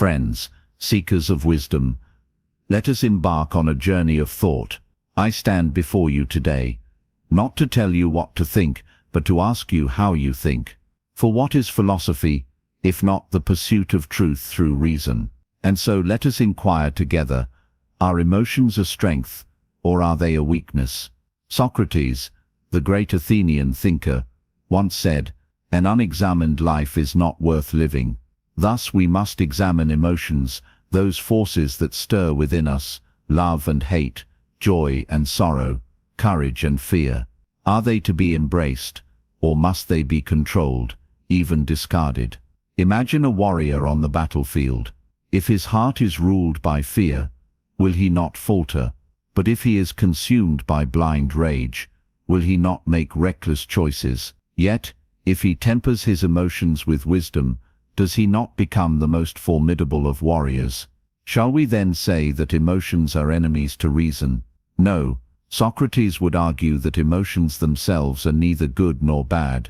Friends, seekers of wisdom, let us embark on a journey of thought. I stand before you today, not to tell you what to think, but to ask you how you think. For what is philosophy, if not the pursuit of truth through reason? And so let us inquire together, are emotions a strength, or are they a weakness? Socrates, the great Athenian thinker, once said, "An unexamined life is not worth living." Thus we must examine emotions, those forces that stir within us, love and hate, joy and sorrow, courage and fear. Are they to be embraced, or must they be controlled, even discarded? Imagine a warrior on the battlefield. If his heart is ruled by fear, will he not falter? But if he is consumed by blind rage, will he not make reckless choices? Yet, if he tempers his emotions with wisdom, does he not become the most formidable of warriors? Shall we then say that emotions are enemies to reason? No, Socrates would argue that emotions themselves are neither good nor bad.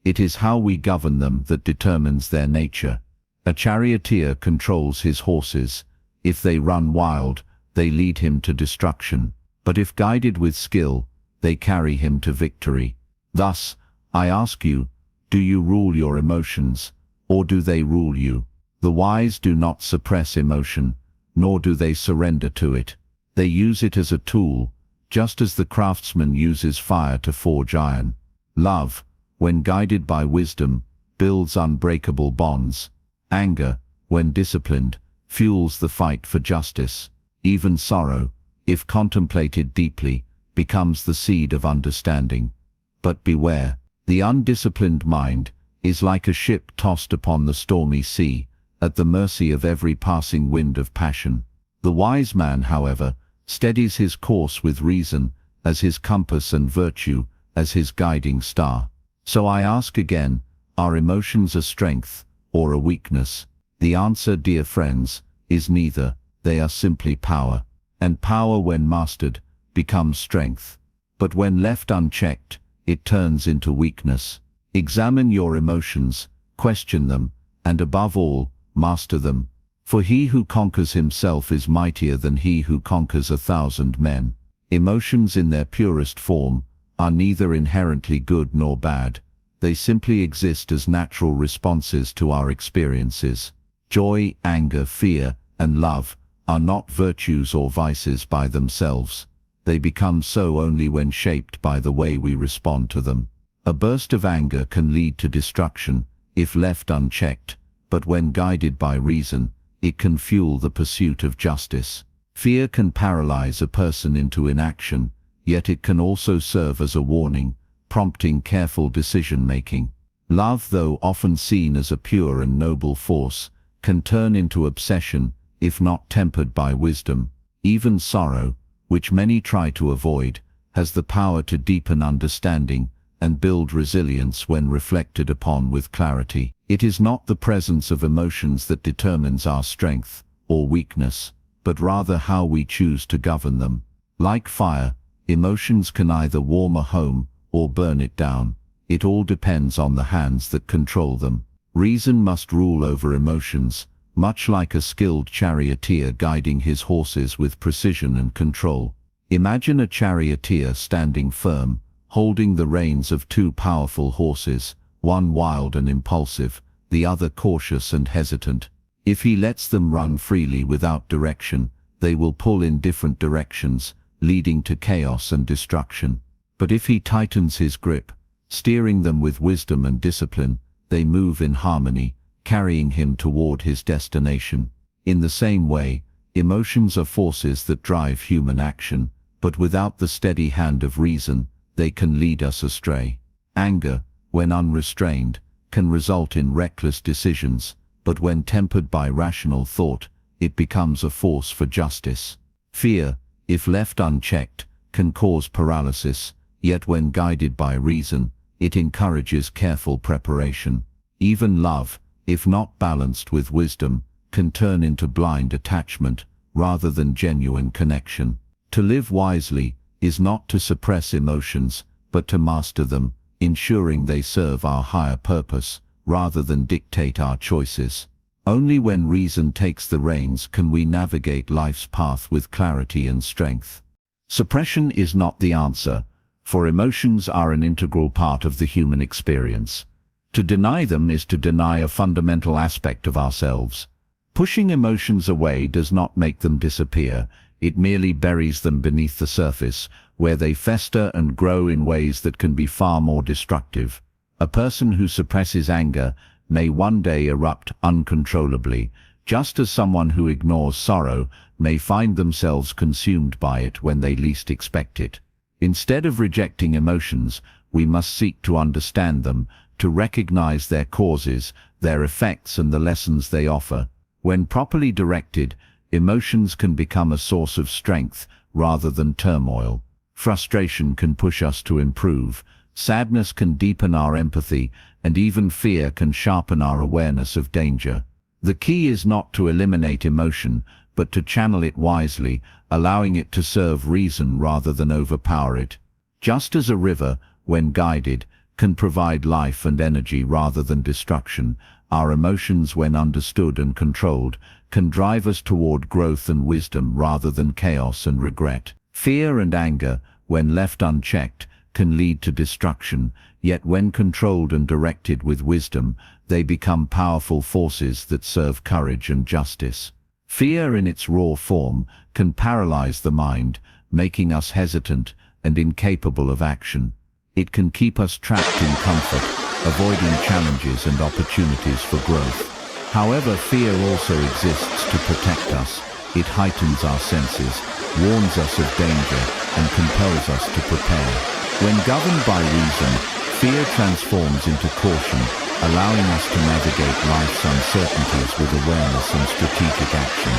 It is how we govern them that determines their nature. A charioteer controls his horses. If they run wild, they lead him to destruction. But if guided with skill, they carry him to victory. Thus, I ask you, do you rule your emotions, or do they rule you? The wise do not suppress emotion, nor do they surrender to it. They use it as a tool, just as the craftsman uses fire to forge iron. Love, when guided by wisdom, builds unbreakable bonds. Anger, when disciplined, fuels the fight for justice. Even sorrow, if contemplated deeply, becomes the seed of understanding. But beware, the undisciplined mind is like a ship tossed upon the stormy sea, at the mercy of every passing wind of passion. The wise man, however, steadies his course with reason as his compass and virtue as his guiding star. So I ask again, are emotions a strength or a weakness? The answer, dear friends, is neither. They are simply power. And power, when mastered, becomes strength. But when left unchecked, it turns into weakness. Examine your emotions, question them, and above all, master them. For he who conquers himself is mightier than he who conquers 1,000 men. Emotions in their purest form are neither inherently good nor bad. They simply exist as natural responses to our experiences. Joy, anger, fear, and love are not virtues or vices by themselves. They become so only when shaped by the way we respond to them. A burst of anger can lead to destruction if left unchecked, but when guided by reason, it can fuel the pursuit of justice. Fear can paralyze a person into inaction, yet it can also serve as a warning, prompting careful decision-making. Love, though often seen as a pure and noble force, can turn into obsession if not tempered by wisdom. Even sorrow, which many try to avoid, has the power to deepen understanding and build resilience when reflected upon with clarity. It is not the presence of emotions that determines our strength or weakness, but rather how we choose to govern them. Like fire, emotions can either warm a home or burn it down. It all depends on the hands that control them. Reason must rule over emotions, much like a skilled charioteer guiding his horses with precision and control. Imagine a charioteer standing firm, holding the reins of two powerful horses, one wild and impulsive, the other cautious and hesitant. If he lets them run freely without direction, they will pull in different directions, leading to chaos and destruction. But if he tightens his grip, steering them with wisdom and discipline, they move in harmony, carrying him toward his destination. In the same way, emotions are forces that drive human action, but without the steady hand of reason, they can lead us astray. Anger, when unrestrained, can result in reckless decisions, but when tempered by rational thought, it becomes a force for justice. Fear, if left unchecked, can cause paralysis, yet when guided by reason, it encourages careful preparation. Even love, if not balanced with wisdom, can turn into blind attachment rather than genuine connection. To live wisely is not to suppress emotions, but to master them, ensuring they serve our higher purpose rather than dictate our choices. Only when reason takes the reins can we navigate life's path with clarity and strength. Suppression is not the answer, for emotions are an integral part of the human experience. To deny them is to deny a fundamental aspect of ourselves. Pushing emotions away does not make them disappear, it merely buries them beneath the surface, where they fester and grow in ways that can be far more destructive. A person who suppresses anger may one day erupt uncontrollably, just as someone who ignores sorrow may find themselves consumed by it when they least expect it. Instead of rejecting emotions, we must seek to understand them, to recognize their causes, their effects, and the lessons they offer. When properly directed, emotions can become a source of strength rather than turmoil. Frustration can push us to improve, sadness can deepen our empathy, and even fear can sharpen our awareness of danger. The key is not to eliminate emotion, but to channel it wisely, allowing it to serve reason rather than overpower it. Just as a river, when guided, can provide life and energy rather than destruction, our emotions, when understood and controlled, can drive us toward growth and wisdom rather than chaos and regret. Fear and anger, when left unchecked, can lead to destruction, yet when controlled and directed with wisdom, they become powerful forces that serve courage and justice. Fear in its raw form can paralyze the mind, making us hesitant and incapable of action. It can keep us trapped in comfort, avoiding challenges and opportunities for growth. However, fear also exists to protect us. It heightens our senses, warns us of danger, and compels us to prepare. When governed by reason, fear transforms into caution, allowing us to navigate life's uncertainties with awareness and strategic action.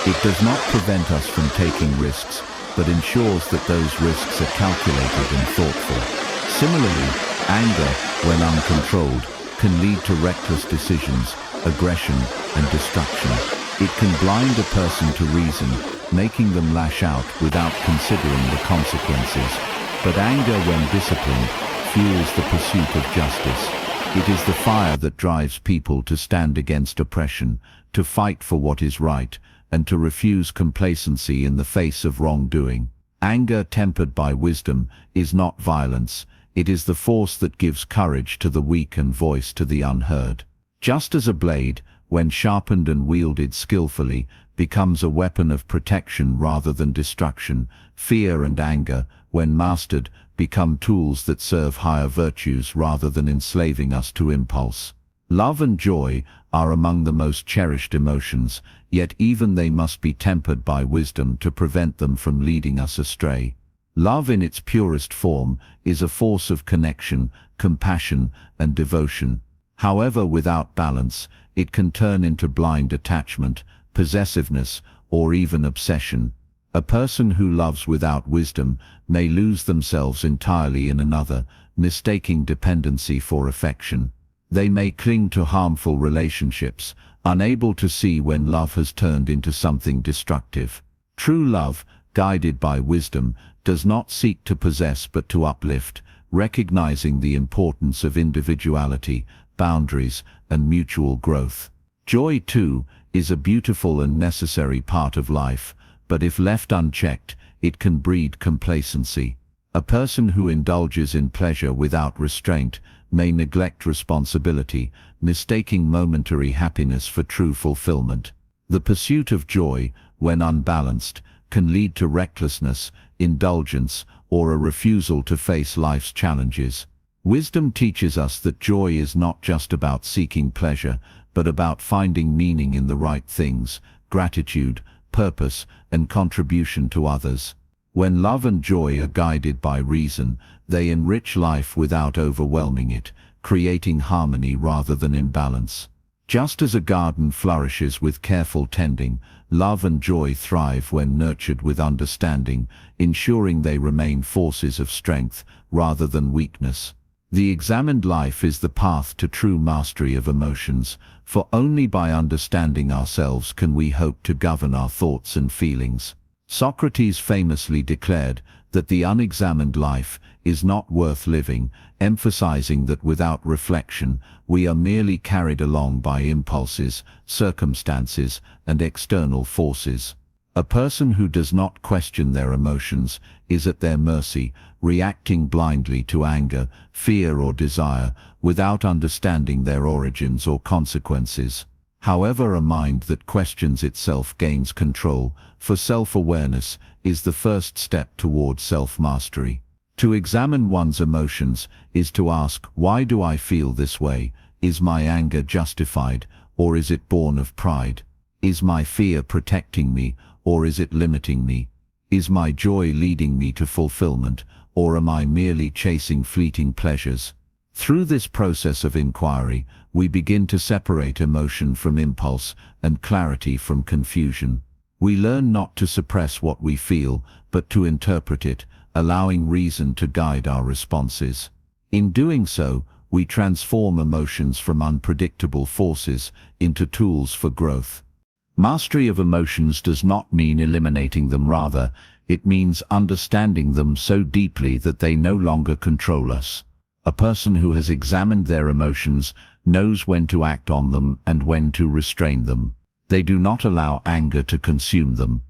It does not prevent us from taking risks, but ensures that those risks are calculated and thoughtful. Similarly, anger, when uncontrolled, can lead to reckless decisions, aggression, and destruction. It can blind a person to reason, making them lash out without considering the consequences. But anger, when disciplined, fuels the pursuit of justice. It is the fire that drives people to stand against oppression, to fight for what is right, and to refuse complacency in the face of wrongdoing. Anger tempered by wisdom is not violence. It is the force that gives courage to the weak and voice to the unheard. Just as a blade, when sharpened and wielded skillfully, becomes a weapon of protection rather than destruction, fear and anger, when mastered, become tools that serve higher virtues rather than enslaving us to impulse. Love and joy are among the most cherished emotions, yet even they must be tempered by wisdom to prevent them from leading us astray. Love in its purest form is a force of connection, compassion, and devotion. However, without balance, it can turn into blind attachment, possessiveness, or even obsession. A person who loves without wisdom may lose themselves entirely in another, mistaking dependency for affection. They may cling to harmful relationships, unable to see when love has turned into something destructive. True love, guided by wisdom, does not seek to possess but to uplift, recognizing the importance of individuality, boundaries, and mutual growth. Joy, too, is a beautiful and necessary part of life, but if left unchecked, it can breed complacency. A person who indulges in pleasure without restraint may neglect responsibility, mistaking momentary happiness for true fulfillment. The pursuit of joy, when unbalanced, can lead to recklessness, indulgence, or a refusal to face life's challenges. Wisdom teaches us that joy is not just about seeking pleasure, but about finding meaning in the right things, gratitude, purpose, and contribution to others. When love and joy are guided by reason, they enrich life without overwhelming it, creating harmony rather than imbalance. Just as a garden flourishes with careful tending, love and joy thrive when nurtured with understanding, ensuring they remain forces of strength rather than weakness. The examined life is the path to true mastery of emotions, for only by understanding ourselves can we hope to govern our thoughts and feelings. Socrates famously declared that the unexamined life is not worth living, emphasizing that without reflection, we are merely carried along by impulses, circumstances, and external forces. A person who does not question their emotions is at their mercy, reacting blindly to anger, fear, or desire, without understanding their origins or consequences. However, a mind that questions itself gains control, for self-awareness is the first step toward self-mastery. To examine one's emotions is to ask, why do I feel this way? Is my anger justified, or is it born of pride? Is my fear protecting me, or is it limiting me? Is my joy leading me to fulfillment, or am I merely chasing fleeting pleasures? Through this process of inquiry, we begin to separate emotion from impulse and clarity from confusion. We learn not to suppress what we feel, but to interpret it, allowing reason to guide our responses. In doing so, we transform emotions from unpredictable forces into tools for growth. Mastery of emotions does not mean eliminating them, rather, it means understanding them so deeply that they no longer control us. A person who has examined their emotions knows when to act on them and when to restrain them. They do not allow anger to consume them,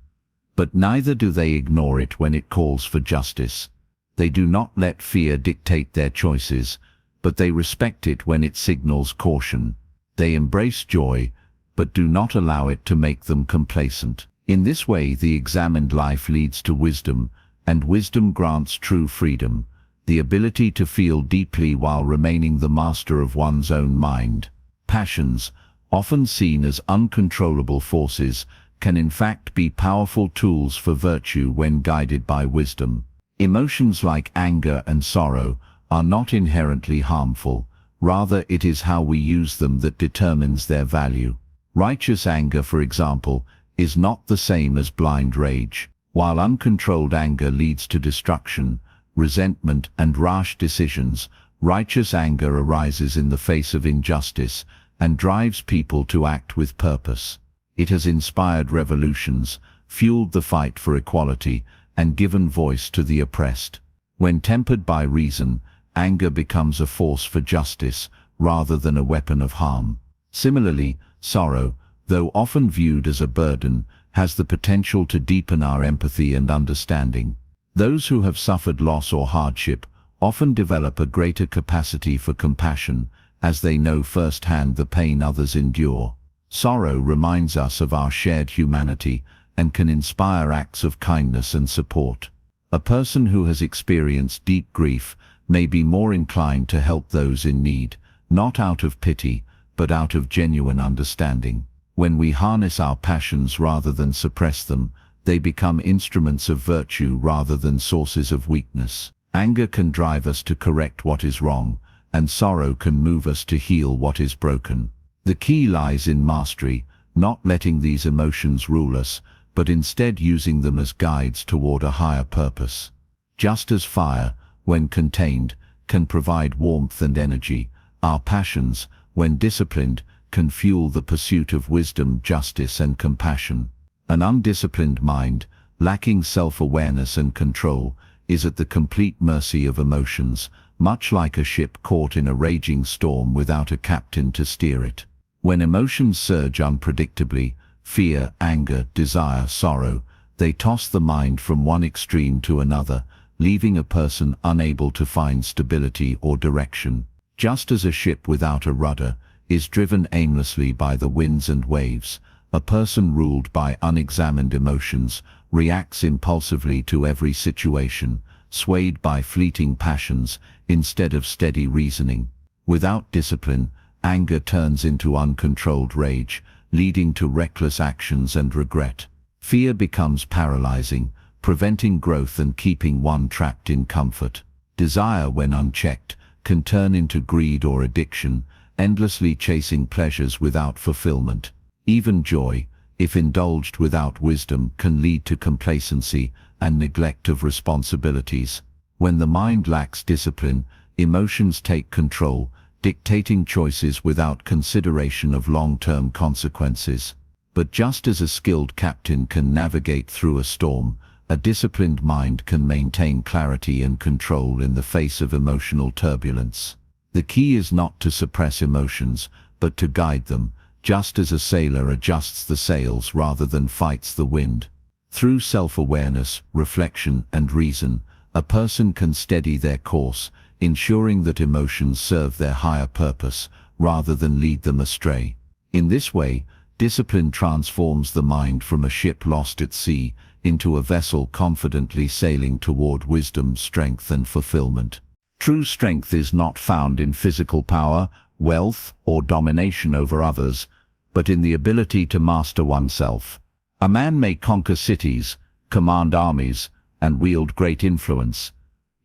but neither do they ignore it when it calls for justice. They do not let fear dictate their choices, but they respect it when it signals caution. They embrace joy, but do not allow it to make them complacent. In this way, the examined life leads to wisdom, and wisdom grants true freedom, the ability to feel deeply while remaining the master of one's own mind. Passions, often seen as uncontrollable forces, can in fact be powerful tools for virtue when guided by wisdom. Emotions like anger and sorrow are not inherently harmful, rather it is how we use them that determines their value. Righteous anger, for example, is not the same as blind rage. While uncontrolled anger leads to destruction, resentment, and rash decisions, righteous anger arises in the face of injustice and drives people to act with purpose. It has inspired revolutions, fueled the fight for equality, and given voice to the oppressed. When tempered by reason, anger becomes a force for justice rather than a weapon of harm. Similarly, sorrow, though often viewed as a burden, has the potential to deepen our empathy and understanding. Those who have suffered loss or hardship often develop a greater capacity for compassion, as they know firsthand the pain others endure. Sorrow reminds us of our shared humanity and can inspire acts of kindness and support. A person who has experienced deep grief may be more inclined to help those in need, not out of pity, but out of genuine understanding. When we harness our passions rather than suppress them, they become instruments of virtue rather than sources of weakness. Anger can drive us to correct what is wrong, and sorrow can move us to heal what is broken. The key lies in mastery, not letting these emotions rule us, but instead using them as guides toward a higher purpose. Just as fire, when contained, can provide warmth and energy, our passions, when disciplined, can fuel the pursuit of wisdom, justice, and compassion. An undisciplined mind, lacking self-awareness and control, is at the complete mercy of emotions, much like a ship caught in a raging storm without a captain to steer it. When emotions surge unpredictably, fear, anger, desire, sorrow, they toss the mind from one extreme to another, leaving a person unable to find stability or direction. Just as a ship without a rudder is driven aimlessly by the winds and waves, a person ruled by unexamined emotions reacts impulsively to every situation, swayed by fleeting passions instead of steady reasoning. Without discipline, anger turns into uncontrolled rage, leading to reckless actions and regret. Fear becomes paralyzing, preventing growth and keeping one trapped in comfort. Desire, when unchecked, can turn into greed or addiction, endlessly chasing pleasures without fulfillment. Even joy, if indulged without wisdom, can lead to complacency and neglect of responsibilities. When the mind lacks discipline, emotions take control, dictating choices without consideration of long-term consequences. But just as a skilled captain can navigate through a storm, A disciplined mind can maintain clarity and control in the face of emotional turbulence. The key is not to suppress emotions, but to guide them, just as a sailor adjusts the sails rather than fights the wind. Through self-awareness, reflection, and reason, a person can steady their course, ensuring that emotions serve their higher purpose, rather than lead them astray. In this way, discipline transforms the mind from a ship lost at sea into a vessel confidently sailing toward wisdom, strength, and fulfillment. True strength is not found in physical power, wealth, or domination over others, but in the ability to master oneself. A man may conquer cities, command armies, and wield great influence.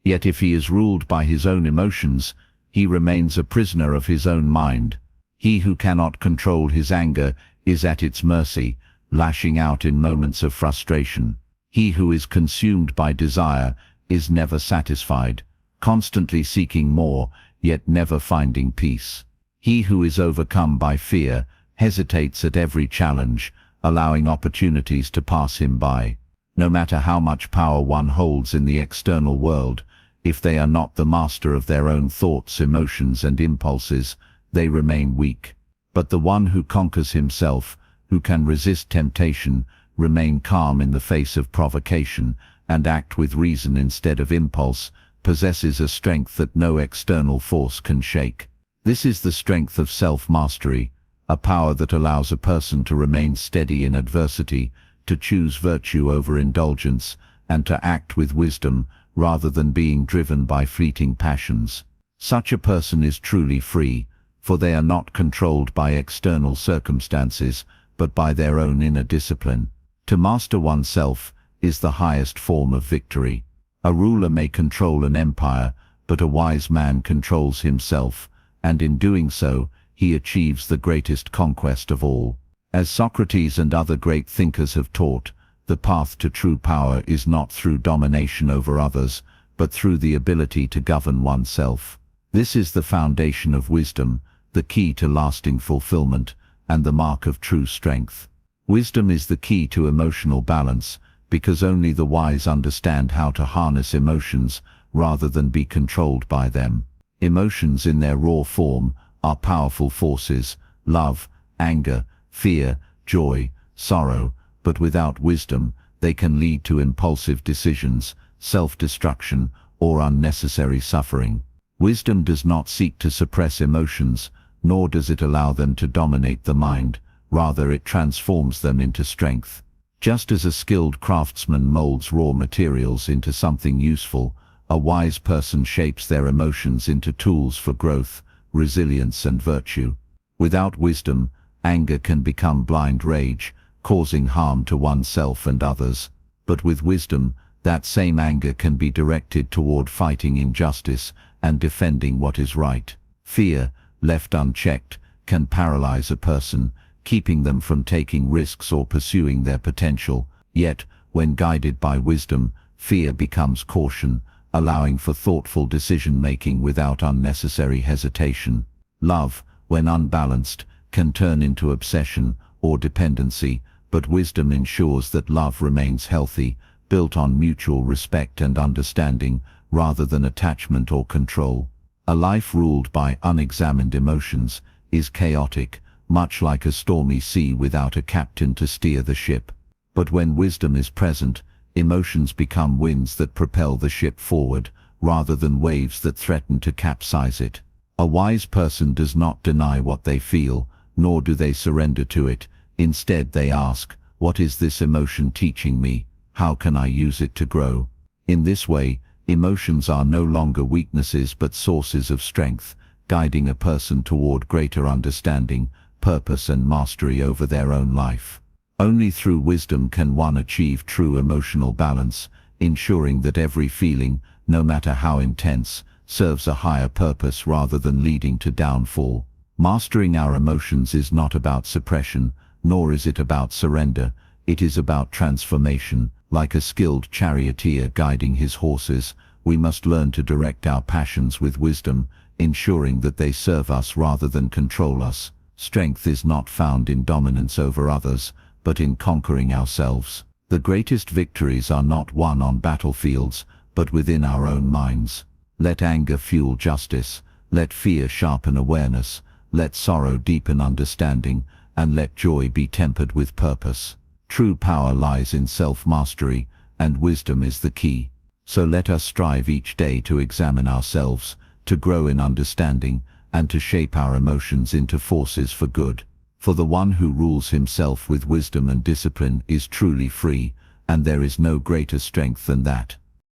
Yet if he is ruled by his own emotions, he remains a prisoner of his own mind. He who cannot control his anger is at its mercy, lashing out in moments of frustration. He who is consumed by desire is never satisfied, constantly seeking more, yet never finding peace. He who is overcome by fear hesitates at every challenge, allowing opportunities to pass him by. No matter how much power one holds in the external world, if they are not the master of their own thoughts, emotions, and impulses, they remain weak. But the one who conquers himself, who can resist temptation, remain calm in the face of provocation, and act with reason instead of impulse, possesses a strength that no external force can shake. This is the strength of self-mastery, a power that allows a person to remain steady in adversity, to choose virtue over indulgence, and to act with wisdom rather than being driven by fleeting passions. Such a person is truly free, for they are not controlled by external circumstances, but by their own inner discipline. To master oneself is the highest form of victory. A ruler may control an empire, but a wise man controls himself, and in doing so, he achieves the greatest conquest of all. As Socrates and other great thinkers have taught, the path to true power is not through domination over others, but through the ability to govern oneself. This is the foundation of wisdom, the key to lasting fulfillment, and the mark of true strength. Wisdom is the key to emotional balance, because only the wise understand how to harness emotions rather than be controlled by them. Emotions in their raw form are powerful forces: love, anger, fear, joy, sorrow, but without wisdom, they can lead to impulsive decisions, self-destruction, or unnecessary suffering. Wisdom does not seek to suppress emotions, nor does it allow them to dominate the mind. Rather, it transforms them into strength. Just as a skilled craftsman molds raw materials into something useful, a wise person shapes their emotions into tools for growth, resilience, and virtue. Without wisdom, anger can become blind rage, causing harm to oneself and others. But with wisdom, that same anger can be directed toward fighting injustice and defending what is right. Fear, left unchecked, can paralyze a person, keeping them from taking risks or pursuing their potential. Yet, when guided by wisdom, fear becomes caution, allowing for thoughtful decision-making without unnecessary hesitation. Love, when unbalanced, can turn into obsession or dependency, but wisdom ensures that love remains healthy, built on mutual respect and understanding, rather than attachment or control. A life ruled by unexamined emotions is chaotic, much like a stormy sea without a captain to steer the ship. But when wisdom is present, emotions become winds that propel the ship forward, rather than waves that threaten to capsize it. A wise person does not deny what they feel, nor do they surrender to it. Instead, they ask, "What is this emotion teaching me? How can I use it to grow?" In this way, emotions are no longer weaknesses but sources of strength, guiding a person toward greater understanding, purpose, and mastery over their own life. Only through wisdom can one achieve true emotional balance, ensuring that every feeling, no matter how intense, serves a higher purpose rather than leading to downfall. Mastering our emotions is not about suppression, nor is it about surrender. It is about transformation. Like a skilled charioteer guiding his horses, we must learn to direct our passions with wisdom, ensuring that they serve us rather than control us. Strength is not found in dominance over others, but in conquering ourselves. The greatest victories are not won on battlefields, but within our own minds. Let anger fuel justice, let fear sharpen awareness, let sorrow deepen understanding, and let joy be tempered with purpose. True power lies in self-mastery, and wisdom is the key. So let us strive each day to examine ourselves, to grow in understanding, and to shape our emotions into forces for good. For the one who rules himself with wisdom and discipline is truly free, and there is no greater strength than that.